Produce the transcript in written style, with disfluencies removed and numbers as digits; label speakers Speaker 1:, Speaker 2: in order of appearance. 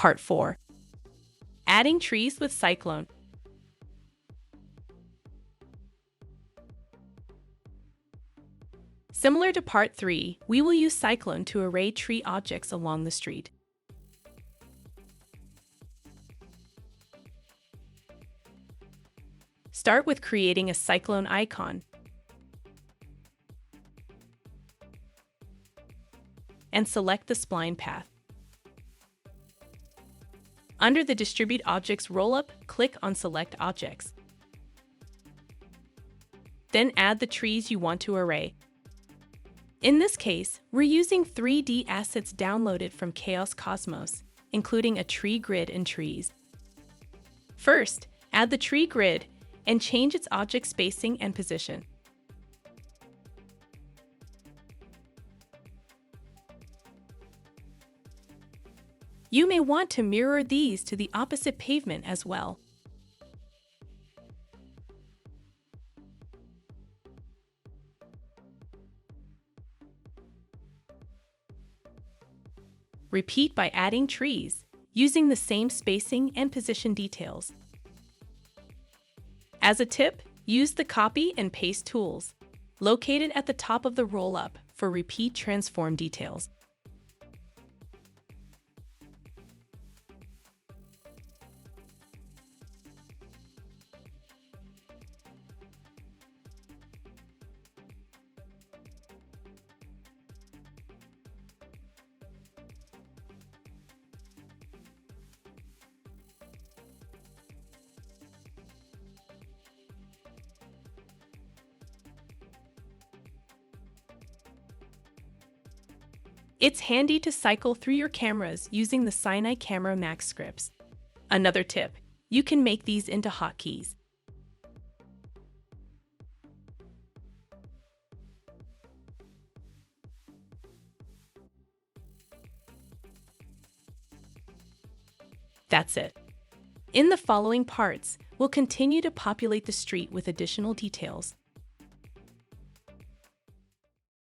Speaker 1: Part 4. Adding trees with SiClone. Similar to Part 3, we will use SiClone to array tree objects along the street. Start with creating a SiClone icon and select the spline path. Under the Distribute Objects roll-up, click on Select Objects. Then add the trees you want to array. In this case, we're using 3D assets downloaded from Chaos Cosmos, including a tree grid and trees. First, add the tree grid and change its object spacing and position. You may want to mirror these to the opposite pavement as well. Repeat by adding trees, using the same spacing and position details. As a tip, use the Copy and Paste tools, located at the top of the roll-up, for repeat transform details. It's handy to cycle through your cameras using the SiNi Camera Max scripts. Another tip, you can make these into hotkeys. That's it. In the following parts, we'll continue to populate the street with additional details.